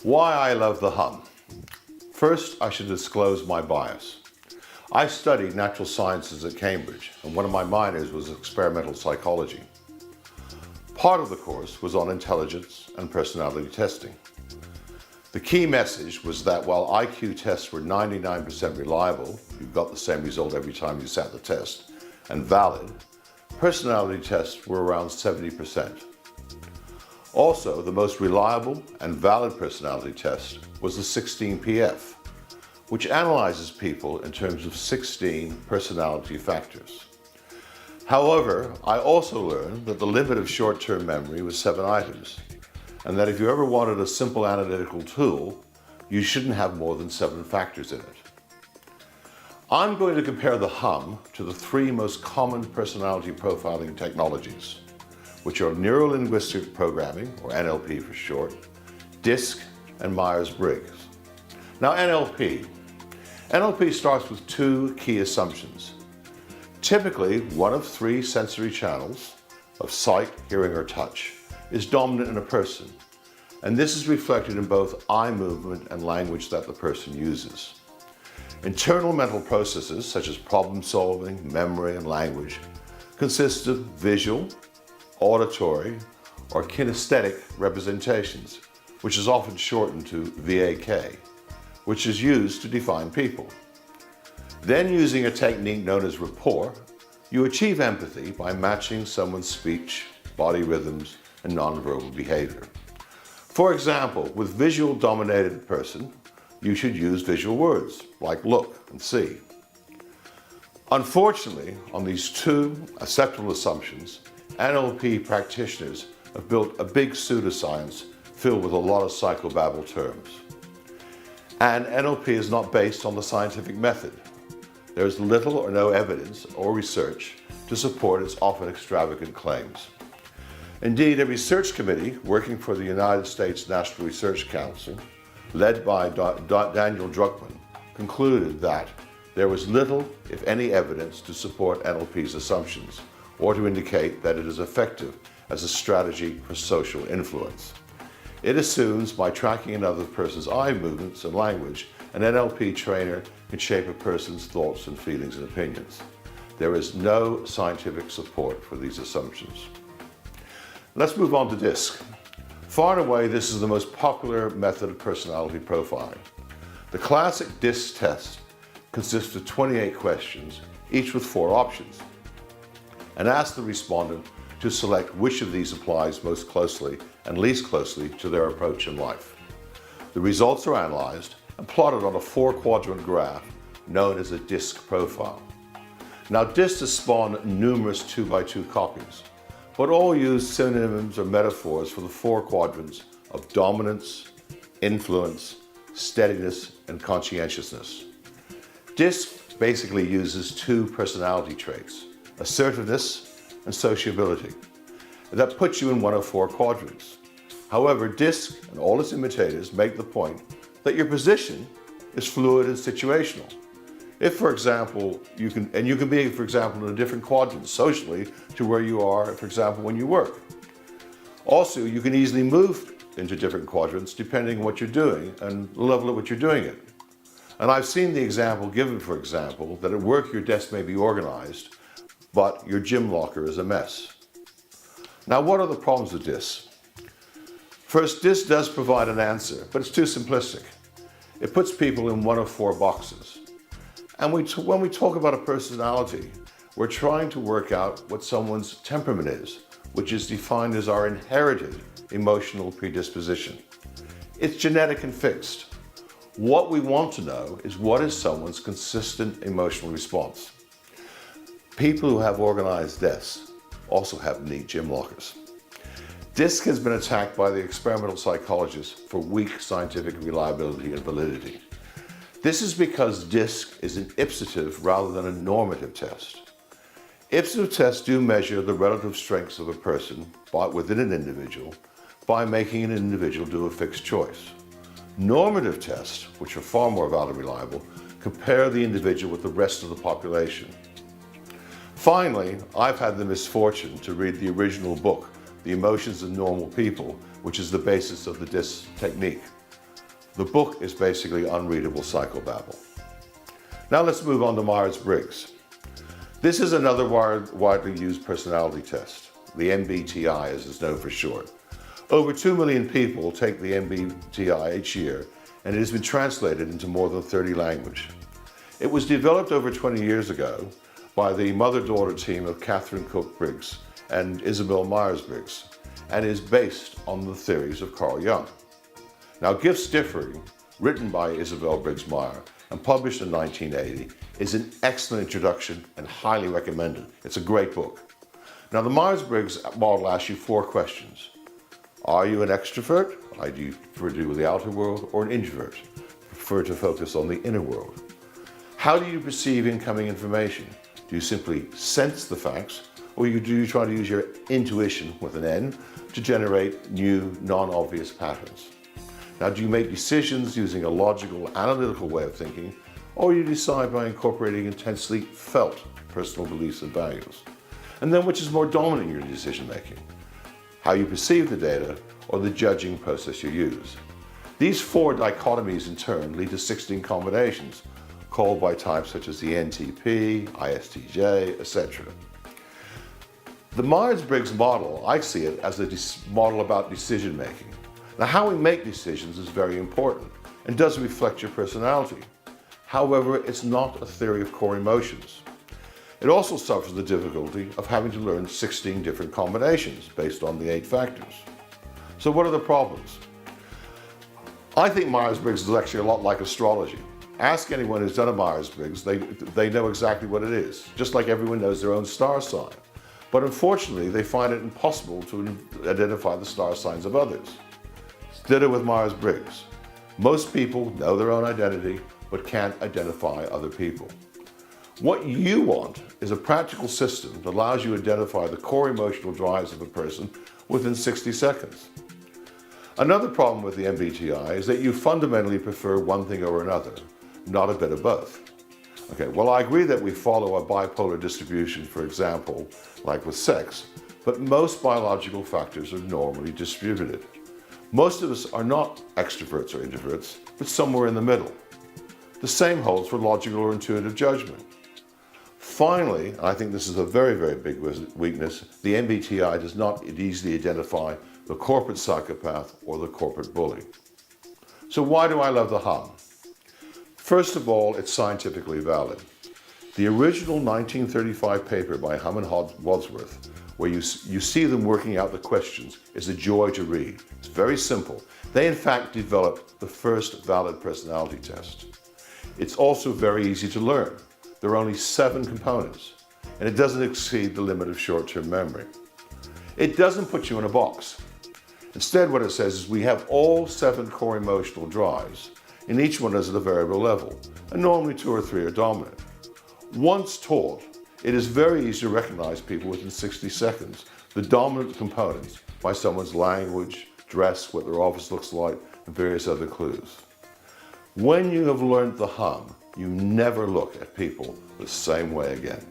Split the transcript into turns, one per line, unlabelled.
Why I love the Humm. First, I should disclose my bias. I studied natural sciences at Cambridge, and one of my minors was experimental psychology. Part of the course was on intelligence and personality testing. The key message was that while IQ tests were 99% reliable, you got the same result every time you sat the test, and valid, personality tests were around 70%. Also, the most reliable and valid personality test was the 16PF, which analyzes people in terms of 16 personality factors. However, I also learned that the limit of short-term memory was 7 items, and that if you ever wanted a simple analytical tool, you shouldn't have more than 7 factors in it. I'm going to compare the Humm to the 3 most common personality profiling technologies, which are Neuro-Linguistic Programming, or NLP for short, DISC, and Myers-Briggs. Now NLP starts with 2 key assumptions. Typically, one of 3 sensory channels of sight, hearing, or touch is dominant in a person, and this is reflected in both eye movement and language that the person uses. Internal mental processes such as problem solving, memory, and language consist of visual, auditory, or kinesthetic representations, which is often shortened to VAK, which is used to define people. Then, using a technique known as rapport, you achieve empathy by matching someone's speech, body rhythms, and nonverbal behavior. For example, with visual-dominated person, you should use visual words like look and see. Unfortunately, on these 2 acceptable assumptions, NLP practitioners have built a big pseudoscience filled with a lot of psychobabble terms. And NLP is not based on the scientific method. There is little or no evidence or research to support its often extravagant claims. Indeed, a research committee working for the United States National Research Council, led by Daniel Druckmann, concluded that there was little, if any, evidence to support NLP's assumptions, or to indicate that it is effective as a strategy for social influence. It assumes by tracking another person's eye movements and language, an NLP trainer can shape a person's thoughts and feelings and opinions. There is no scientific support for these assumptions. Let's move on to DISC. Far and away, this is the most popular method of personality profiling. The classic DISC test consists of 28 questions, each with 4 options, and asks the respondent to select which of these applies most closely and least closely to their approach in life. The results are analyzed and plotted on a 4-quadrant graph known as a DISC profile. Now, DISC has spawned numerous 2x2 copies, but all use synonyms or metaphors for the 4 quadrants of dominance, influence, steadiness, and conscientiousness. DISC basically uses 2 personality traits, assertiveness and sociability, that puts you in one of 4 quadrants. However, DISC and all its imitators make the point that your position is fluid and situational. If, for example, you can be, for example, in a different quadrant socially to where you are, for example, when you work. Also, you can easily move into different quadrants depending on what you're doing and the level at which you're doing it. And I've seen the example given, for example, that at work your desk may be organized, but your gym locker is a mess. Now, what are the problems with DISC? First, DISC does provide an answer, but it's too simplistic. It puts people in one of 4 boxes. And when we talk about a personality, we're trying to work out what someone's temperament is, which is defined as our inherited emotional predisposition. It's genetic and fixed. What we want to know is what is someone's consistent emotional response. People who have organized desks also have neat gym lockers. DISC has been attacked by the experimental psychologists for weak scientific reliability and validity. This is because DISC is an ipsative rather than a normative test. Ipsative tests do measure the relative strengths of a person within an individual by making an individual do a fixed choice. Normative tests, which are far more valid and reliable, compare the individual with the rest of the population. Finally, I've had the misfortune to read the original book, The Emotions of Normal People, which is the basis of the DISC technique. The book is basically unreadable psychobabble. Now let's move on to Myers-Briggs. This is another widely used personality test, the MBTI as it's known for short. Over 2 million people take the MBTI each year, and it has been translated into more than 30 languages. It was developed over 20 years ago by the mother-daughter team of Catherine Cook Briggs and Isabel Myers-Briggs, and is based on the theories of Carl Jung. Now, Gifts Differing, written by Isabel Briggs Meyer and published in 1980, is an excellent introduction and highly recommended. It's a great book. Now, the Myers-Briggs model asks you 4 questions. Are you an extrovert? Do you prefer to do with the outer world, or an introvert? Prefer to focus on the inner world? How do you perceive incoming information? Do you simply sense the facts, or do you try to use your intuition, with an N, to generate new, non-obvious patterns? Now, do you make decisions using a logical, analytical way of thinking, or you decide by incorporating intensely felt personal beliefs and values? And then, which is more dominant in your decision making? How you perceive the data, or the judging process you use? These 4 dichotomies in turn lead to 16 combinations, called by types such as the NTP, ISTJ, etc. The Myers-Briggs model, I see it as a model about decision making. Now, how we make decisions is very important and does reflect your personality. However, it's not a theory of core emotions. It also suffers the difficulty of having to learn 16 different combinations based on the 8 factors. So what are the problems? I think Myers-Briggs is actually a lot like astrology. Ask anyone who's done a Myers-Briggs, they know exactly what it is, just like everyone knows their own star sign. But unfortunately, they find it impossible to identify the star signs of others. Ditto with Myers-Briggs. Most people know their own identity, but can't identify other people. What you want is a practical system that allows you to identify the core emotional drives of a person within 60 seconds. Another problem with the MBTI is that you fundamentally prefer one thing over another, not a bit of both. Okay, well, I agree that we follow a bipolar distribution, for example, like with sex, but most biological factors are normally distributed. Most of us are not extroverts or introverts, but somewhere in the middle. The same holds for logical or intuitive judgment. Finally, and I think this is a very, very big weakness, the MBTI does not easily identify the corporate psychopath or the corporate bully. So why do I love the Humm? First of all, it's scientifically valid. The original 1935 paper by Humm-Wadsworth, where you see them working out the questions, is a joy to read. It's very simple. They in fact developed the first valid personality test. It's also very easy to learn. There are only 7 components, and it doesn't exceed the limit of short-term memory. It doesn't put you in a box. Instead, what it says is we have all 7 core emotional drives, and each one is at a variable level, and normally 2 or 3 are dominant. Once taught, it is very easy to recognize people within 60 seconds, the dominant components, by someone's language, dress, what their office looks like, and various other clues. When you have learned the Humm, you never look at people the same way again.